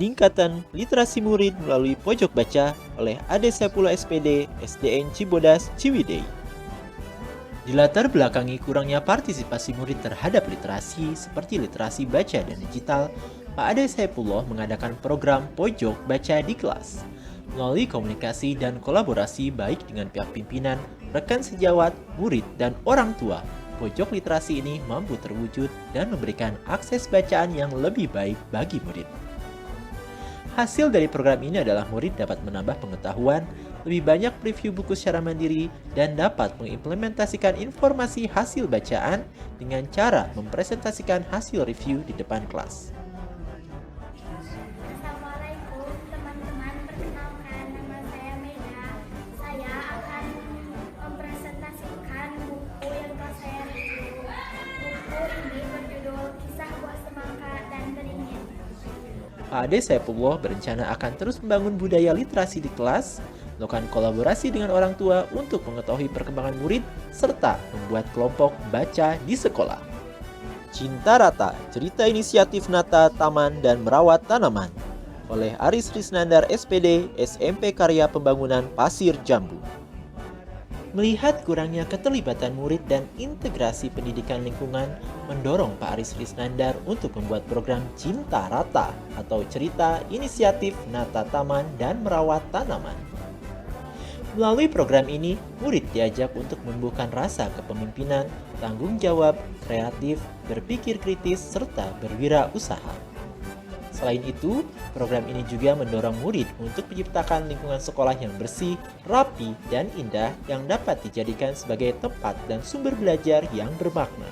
peningkatan literasi murid melalui pojok baca oleh Ade Saipullah SPD SDN Cibodas, Ciwidey. Dilatar belakangi kurangnya partisipasi murid terhadap literasi seperti literasi baca dan digital, Pak Ade Saipullah mengadakan program pojok baca di kelas. Melalui komunikasi dan kolaborasi baik dengan pihak pimpinan, rekan sejawat, murid, dan orang tua, pojok literasi ini mampu terwujud dan memberikan akses bacaan yang lebih baik bagi murid. Hasil dari program ini adalah murid dapat menambah pengetahuan, lebih banyak preview buku secara mandiri, dan dapat mengimplementasikan informasi hasil bacaan dengan cara mempresentasikan hasil review di depan kelas. Assalamualaikum teman-teman, perkenalkan nama saya Mega. Saya akan mempresentasikan buku yang telah saya review. Buku ini berjudul Kisah Buah Semangka dan Beringin. Pak Ade Saipullah berencana akan terus membangun budaya literasi di kelas, melakukan kolaborasi dengan orang tua untuk mengetahui perkembangan murid, serta membuat kelompok baca di sekolah. Cinta Rata, cerita inisiatif Nata Taman dan Merawat Tanaman oleh Aris Risnandar SPD SMP Karya Pembangunan Pasir Jambu. Melihat kurangnya keterlibatan murid dan integrasi pendidikan lingkungan mendorong Pak Aris Risnandar untuk membuat program Cinta Rata atau cerita inisiatif Nata Taman dan Merawat Tanaman. Melalui program ini, murid diajak untuk menumbuhkan rasa kepemimpinan, tanggung jawab, kreatif, berpikir kritis, serta berwirausaha. Selain itu, program ini juga mendorong murid untuk menciptakan lingkungan sekolah yang bersih, rapi, dan indah yang dapat dijadikan sebagai tempat dan sumber belajar yang bermakna.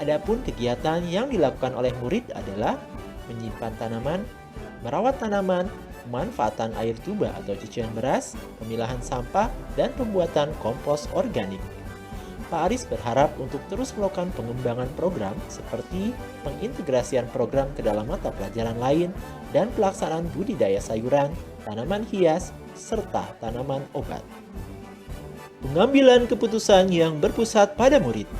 Adapun kegiatan yang dilakukan oleh murid adalah menyimpan tanaman, merawat tanaman, pemanfaatan air tuba atau cucian beras, pemilahan sampah, dan pembuatan kompos organik. Pak Aris berharap untuk terus melakukan pengembangan program seperti pengintegrasian program ke dalam mata pelajaran lain dan pelaksanaan budidaya sayuran, tanaman hias, serta tanaman obat. Pengambilan keputusan yang berpusat pada murid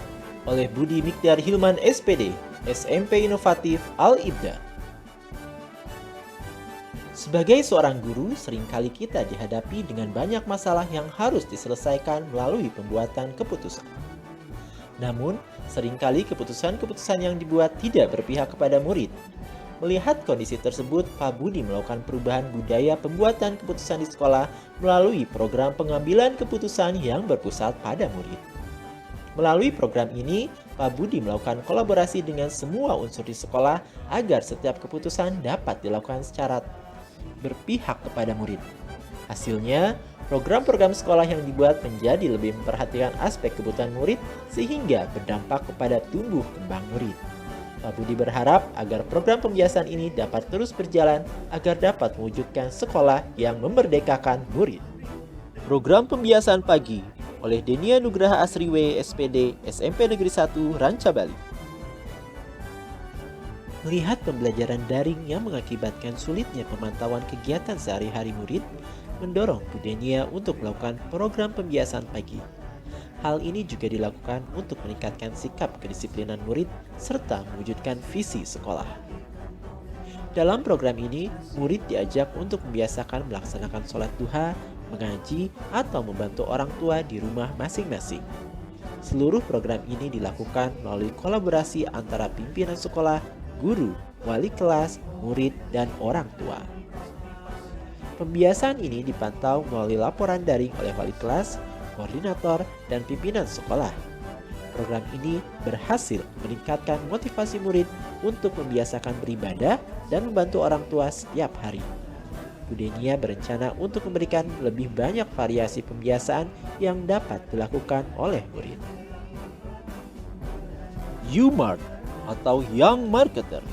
oleh Budi Mikdar Hilman SPD, SMP Inovatif Al-Ibda. Sebagai seorang guru, seringkali kita dihadapi dengan banyak masalah yang harus diselesaikan melalui pembuatan keputusan. Namun, seringkali keputusan-keputusan yang dibuat tidak berpihak kepada murid. Melihat kondisi tersebut, Pak Budi melakukan perubahan budaya pembuatan keputusan di sekolah melalui program pengambilan keputusan yang berpusat pada murid. Melalui program ini, Pak Budi melakukan kolaborasi dengan semua unsur di sekolah agar setiap keputusan dapat dilakukan secara berpihak kepada murid. Hasilnya, program-program sekolah yang dibuat menjadi lebih memperhatikan aspek kebutuhan murid sehingga berdampak kepada tumbuh kembang murid. Pak Budi berharap agar program pembiasan ini dapat terus berjalan agar dapat mewujudkan sekolah yang memerdekakan murid. Program pembiasan pagi oleh Denia Nugraha Asriwe SPD SMP Negeri 1 Ranca Bali. Melihat pembelajaran daring yang mengakibatkan sulitnya pemantauan kegiatan sehari-hari murid, mendorong Bu Denia untuk melakukan program pembiasan pagi. Hal ini juga dilakukan untuk meningkatkan sikap kedisiplinan murid serta mewujudkan visi sekolah. Dalam program ini, murid diajak untuk membiasakan melaksanakan sholat duha, mengaji, atau membantu orang tua di rumah masing-masing. Seluruh program ini dilakukan melalui kolaborasi antara pimpinan sekolah, guru, wali kelas, murid, dan orang tua. Pembiasaan ini dipantau melalui laporan daring oleh wali kelas, koordinator, dan pimpinan sekolah. Program ini berhasil meningkatkan motivasi murid untuk membiasakan beribadah dan membantu orang tua setiap hari. Bu Denia berencana untuk memberikan lebih banyak variasi pembiasaan yang dapat dilakukan oleh murid. U-Mart atau Young Marketer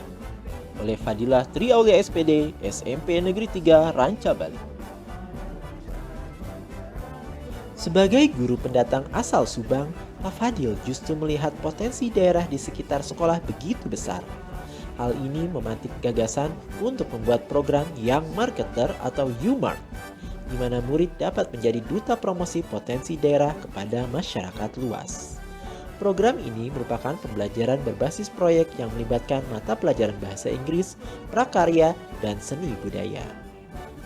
oleh Fadilah Triaulia SPD SMP Negeri 3 Ranca Bali. Sebagai guru pendatang asal Subang, Pak Fadil justru melihat potensi daerah di sekitar sekolah begitu besar. Hal ini memantik gagasan untuk membuat program Young Marketer atau U-Mart, di mana murid dapat menjadi duta promosi potensi daerah kepada masyarakat luas. Program ini merupakan pembelajaran berbasis proyek yang melibatkan mata pelajaran bahasa Inggris, prakarya, dan seni budaya.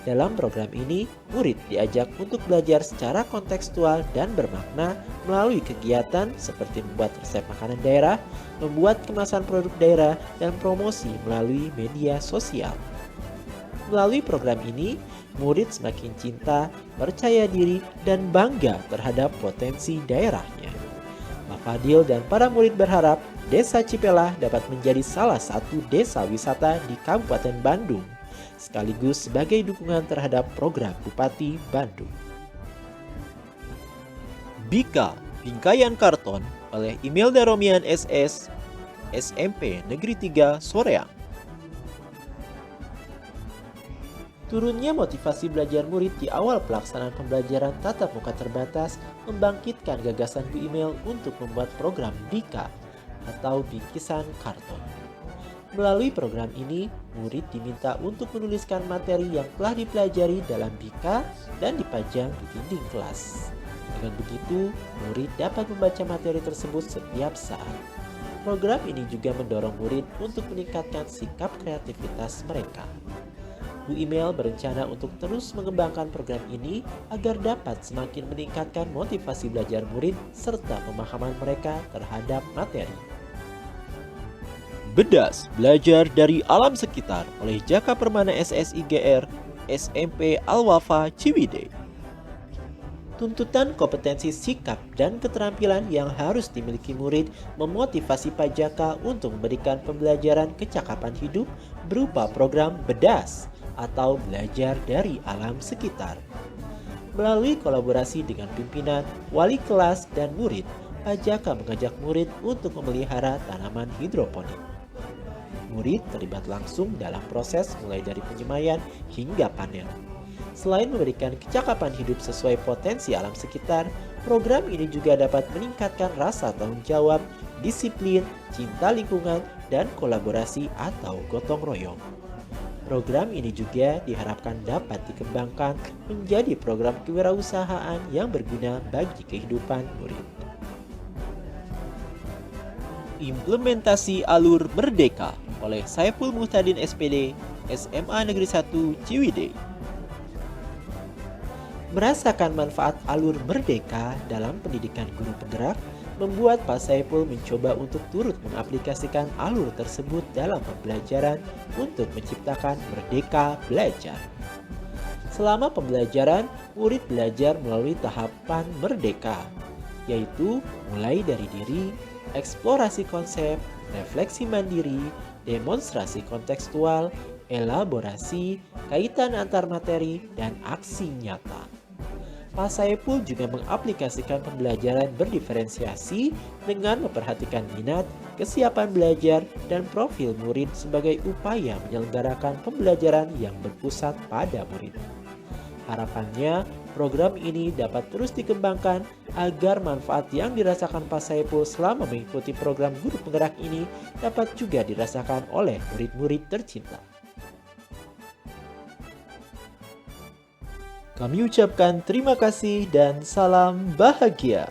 Dalam program ini, murid diajak untuk belajar secara kontekstual dan bermakna melalui kegiatan seperti membuat resep makanan daerah, membuat kemasan produk daerah, dan promosi melalui media sosial. Melalui program ini, murid semakin cinta, percaya diri, dan bangga terhadap potensi daerahnya. Pak Fadil dan para murid berharap Desa Cipelah dapat menjadi salah satu desa wisata di Kabupaten Bandung, sekaligus sebagai dukungan terhadap program Bupati Bandung. Bika Bingkaian Karton oleh Imelda Romian SS, SMP Negeri 3 Soreang. Turunnya motivasi belajar murid di awal pelaksanaan pembelajaran tatap muka terbatas membangkitkan gagasan Bu Imel untuk membuat program Bika atau Bingkisan Karton. Melalui program ini, murid diminta untuk menuliskan materi yang telah dipelajari dalam Bika dan dipajang di dinding kelas. Dengan begitu, murid dapat membaca materi tersebut setiap saat. Program ini juga mendorong murid untuk meningkatkan sikap kreativitas mereka. Bu Imel berencana untuk terus mengembangkan program ini agar dapat semakin meningkatkan motivasi belajar murid serta pemahaman mereka terhadap materi. Bedas Belajar dari Alam Sekitar oleh Jaka Permana SSIGR, SMP Al-Wafa Ciwidey. Tuntutan kompetensi sikap dan keterampilan yang harus dimiliki murid memotivasi Pak Jaka untuk memberikan pembelajaran kecakapan hidup berupa program Bedas atau belajar dari alam sekitar. Melalui kolaborasi dengan pimpinan, wali kelas, dan murid, Pak Jaka mengajak murid untuk memelihara tanaman hidroponik. Murid terlibat langsung dalam proses mulai dari penyemaian hingga panen. Selain memberikan kecakapan hidup sesuai potensi alam sekitar, program ini juga dapat meningkatkan rasa tanggung jawab, disiplin, cinta lingkungan, dan kolaborasi atau gotong royong. Program ini juga diharapkan dapat dikembangkan menjadi program kewirausahaan yang berguna bagi kehidupan murid. Implementasi Alur Merdeka oleh Saiful Muhtadin SPD, SMA Negeri 1 Ciwidey. Merasakan manfaat alur merdeka dalam pendidikan guru penggerak membuat Pak Saiful mencoba untuk turut mengaplikasikan alur tersebut dalam pembelajaran untuk menciptakan Merdeka Belajar. Selama pembelajaran, murid belajar melalui tahapan merdeka, yaitu mulai dari diri, eksplorasi konsep, refleksi mandiri, demonstrasi kontekstual, elaborasi, kaitan antar materi, dan aksi nyata. Pak Saiful juga mengaplikasikan pembelajaran berdiferensiasi dengan memperhatikan minat, kesiapan belajar, dan profil murid sebagai upaya menyelenggarakan pembelajaran yang berpusat pada murid. Harapannya, program ini dapat terus dikembangkan agar manfaat yang dirasakan Pak Saiful selama mengikuti program guru penggerak ini dapat juga dirasakan oleh murid-murid tercinta. Kami ucapkan terima kasih dan salam bahagia.